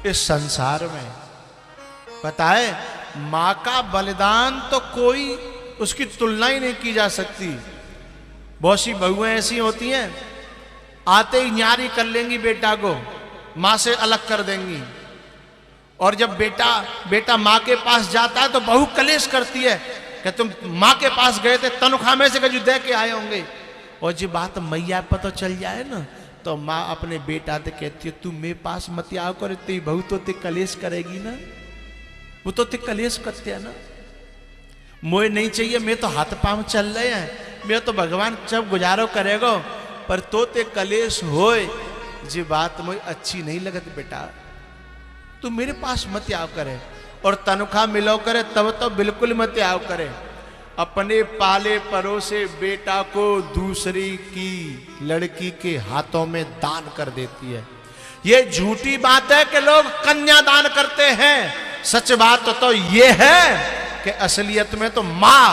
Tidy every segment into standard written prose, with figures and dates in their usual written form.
इस संसार में। पता है, मां का बलिदान तो कोई उसकी तुलना ही नहीं की जा सकती। बहुत सी बहुएं ऐसी होती हैं, आते ही न्यारी कर लेंगी बेटा को, मां से अलग कर देंगी। और जब बेटा मां के पास जाता है तो बहू कलेश करती है कि तुम मां के पास गए थे, तनख्वाह में से कजू दे के आए होंगे। और जो बात मैया पर तो चल जाए ना, तो माँ अपने बेटा से कहती है, तू मेरे पास मत आओ कर, तेरी बहू तो ते कलेश करेगी ना, वो तो ते कलेश करते है ना। मोए नहीं चाहिए, मैं तो हाथ पांव चल रहे हैं, मैं तो भगवान सब गुजारो करेगो, पर तो ते कलेश होए, जी बात मुझे अच्छी नहीं लगत बेटा, तू मेरे पास मत आओ करे। और तनख्वाह मिलो करे तब तो बिल्कुल मत आओ करे। अपने पाले परोसे बेटा को दूसरी की लड़की के हाथों में दान कर देती है। ये झूठी बात है कि लोग कन्यादान करते हैं। सच बात तो ये है कि असलियत में तो मां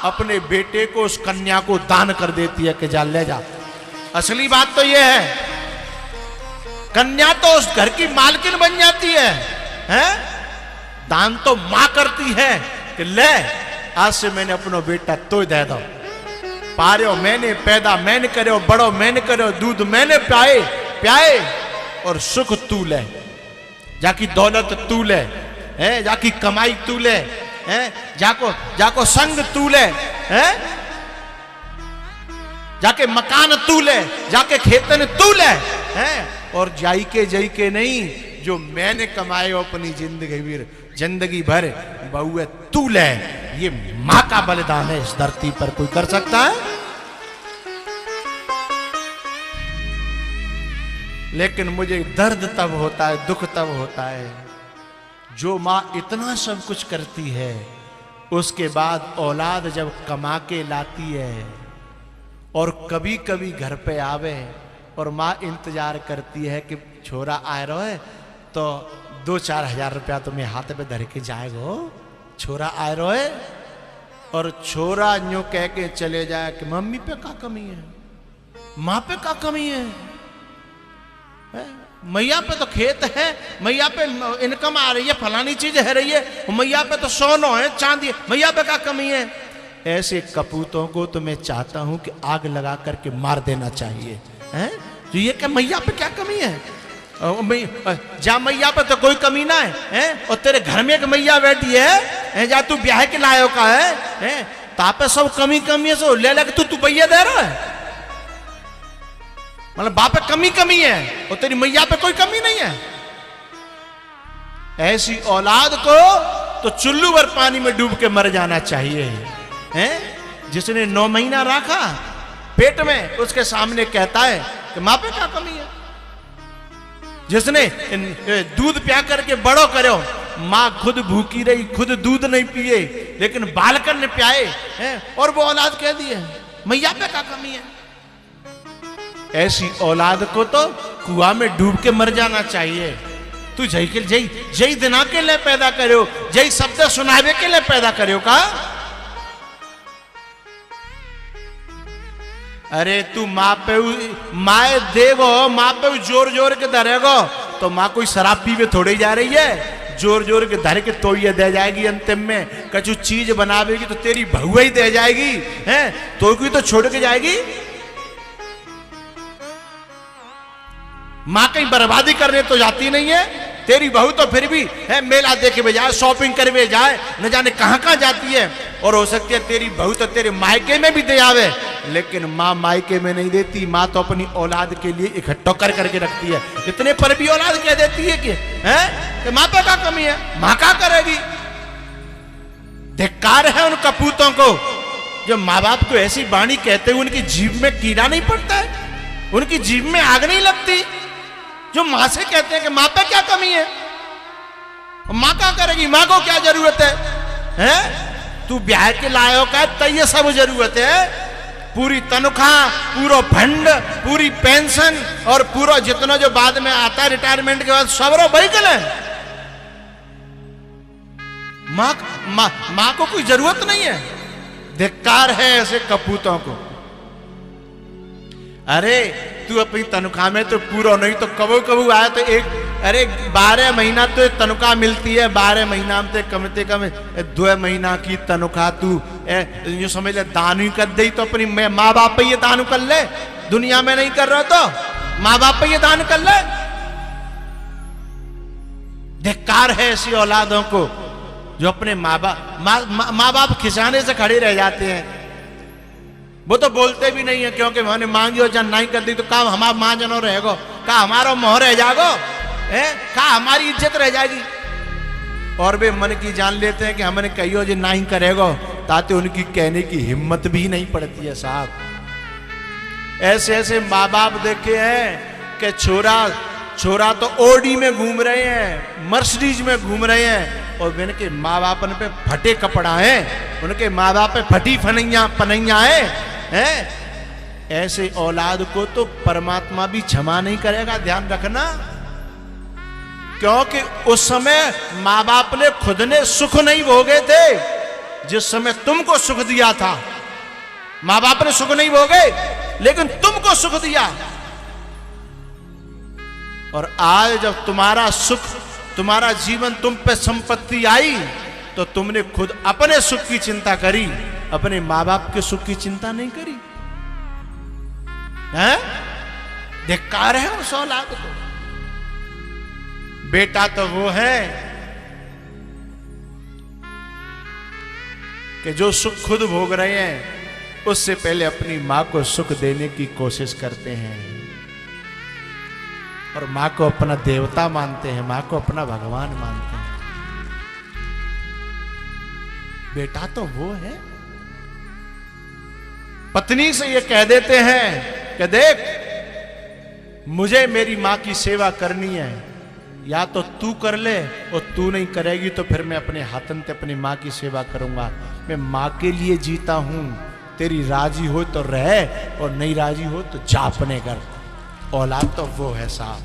अपने बेटे को, उस कन्या को दान कर देती है कि जा ले जा। असली बात तो ये है, कन्या तो उस घर की मालकिन बन जाती है, हैं? दान तो मां करती है कि ले, आज से मैंने अपना बेटा तो दे दो, पारो मैंने पैदा मैंने करो, बड़ो मैंने करो, दूध मैंने प्याए और सुख तू ले, जाकी दौलत तू ले, हैं? जाकी कमाई तू ले, हैं? जाको संग तू ले, हैं? जाके मकान तू ले, जाके खेतन तू ले, हैं? और जाई के नहीं, जो मैंने कमाए अपनी जिंदगी भर बहुए तू ले। ये मां का बलिदान है, इस धरती पर कोई कर सकता है? लेकिन मुझे दर्द तब होता है, दुख तब होता है, जो मां इतना सब कुछ करती है, उसके बाद औलाद जब कमा के लाती है और कभी कभी घर पे आवे और मां इंतजार करती है कि छोरा आ रहा है तो 2-4 हजार रुपया तुम्हें हाथ पे धर के जाएगो, छोरा आ रहा है, और छोरा यूं कह के चले जाए कि मम्मी पे क्या कमी है, मां पे क्या कमी है? मैया पे तो खेत है, मैया पे इनकम आ रही है, फलानी चीज है रही है, मैया पे तो सोना है, चांदी है, मैया पे क्या कमी है? ऐसे कपूतों को तो मैं चाहता हूं कि आग लगा करके मार देना चाहिए, हैं? तो ये क्या मैया पे क्या कमी है? जा मैया पे तो कोई कमी ना है, और तेरे घर में एक मैया बैठी है, जा तू ब्याह के लायो का है, तापे सब कमी है, सो ले लग तू भैया दे रहा है, मतलब बाप पे कमी है और तेरी मैया पे कोई कमी नहीं है। ऐसी औलाद को तो चुल्लू भर पानी में डूब के मर जाना चाहिए, हैं? जिसने 9 महीना रखा पेट में, उसके सामने कहता है कि मां पे क्या कमी है? जिसने दूध प्या करके बड़ो करो, मां खुद भूखी रही, खुद दूध नहीं पिए, लेकिन बालकन ने प्याए, हैं? और वो औलाद कह दी है मैया पे क्या कमी है? ऐसी औलाद को तो कुआं में डूब के मर जाना चाहिए। तू जय दिना के लिए पैदा करो, जय शब्द सुनावे के लिए पैदा करो का? अरे तू माँ देगो, माँ पे जोर के धरेगो, तो माँ कोई शराब पीवे थोड़ी जा रही है, जोर के धर के तो ये दे जाएगी। अंतिम में कछु चीज बनावेगी तो तेरी बहू ही दे जाएगी, हैं? तो कोई तो छोड़ के जाएगी। माँ कहीं बर्बादी करने तो जाती नहीं है, तेरी बहू तो फिर भी है मेला देखे में जाए, शॉपिंग करे जाए, न जाने कहां जाती है। और हो सकती है तेरी बहू तो तेरे मायके में भी दे आवे, लेकिन माँ मायके में नहीं देती। माँ तो अपनी औलाद के लिए इकट्ठा करके रखती है। इतने पर भी औलाद कह देती है कि माँ पे क्या कमी है, माँ क्या करेगी? धिक्कार है उन कपूतों को जो माँ बाप को ऐसी वाणी कहते हुए उनकी जीभ में कीड़ा नहीं पड़ता है, उनकी जीभ में आग नहीं लगती, जो मां से कहते हैं कि मां पे क्या कमी है, मां क्या करेगी, मां को क्या जरूरत है, हैं? तू ब्याह के लायो का तय ये सब जरूरत है, पूरी तनख्वाह, पूरा फंड, पूरी पेंशन और पूरा जितना जो बाद में आता है रिटायरमेंट के बाद सब व्हीकल है। मां को कोई जरूरत नहीं है। धिक्कार है ऐसे कपूतों को। अरे तू अपनी तनख्वाह में तो पूरा नहीं तो कबू आया तो अरे 12 महीना तो तनख्वाह मिलती है, 12 महीना में कम से कम 2 महीना की तनख्वाह तू यूं समझ ले दान ही कर दे तो अपनी माँ बाप पे ये दान कर ले। दुनिया में नहीं कर रहा तो माँ बाप पे ये दान कर ले। धिक्कार है ऐसी औलादों को जो अपने माँ बाप खिसाने से खड़े रह जाते हैं। वो तो बोलते भी नहीं है क्योंकि मैंने मांगी और जन नहीं कर दी तो काम हमारा माँ जनो रहेगो, का हमारा मोह रह जागो है, का हमारी इज्जत रह जाएगी। और वे मन की जान लेते हैं कि हमने कहियो जो नहीं करेगो, ताते उनकी कहने की हिम्मत भी नहीं पड़ती है साहब। ऐसे ऐसे माँ बाप देखे हैं कि छोरा तो ओडी में घूम रहे हैं, मर्सिडीज में घूम रहे हैं, और उनके माँ बाप पे फटे कपड़ा है, उनके माँ बाप पे फटी पनैया है। ऐसे औलाद को तो परमात्मा भी क्षमा नहीं करेगा, ध्यान रखना। क्योंकि उस समय माँ बाप ने खुद ने सुख नहीं भोगे थे जिस समय तुमको सुख दिया था। माँ बाप ने सुख नहीं भोगे लेकिन तुमको सुख दिया। और आज जब तुम्हारा सुख, तुम्हारा जीवन तुम पे संपत्ति आई तो तुमने खुद अपने सुख की चिंता करी, अपने माँ बाप के सुख की चिंता नहीं करी है। धिक्कार है उस औलाद को। बेटा तो वो है कि जो सुख खुद भोग रहे हैं उससे पहले अपनी मां को सुख देने की कोशिश करते हैं और मां को अपना देवता मानते हैं, मां को अपना भगवान मानते हैं। बेटा तो वो है। पत्नी से ये कह देते हैं कि देख मुझे मेरी मां की सेवा करनी है, या तो तू कर ले और तू नहीं करेगी तो फिर मैं अपने हाथन से अपनी मां की सेवा करूंगा। मैं मां के लिए जीता हूं, तेरी राजी हो तो रह और नहीं राजी हो तो जा अपने घर। औलाद तो वो है साहब।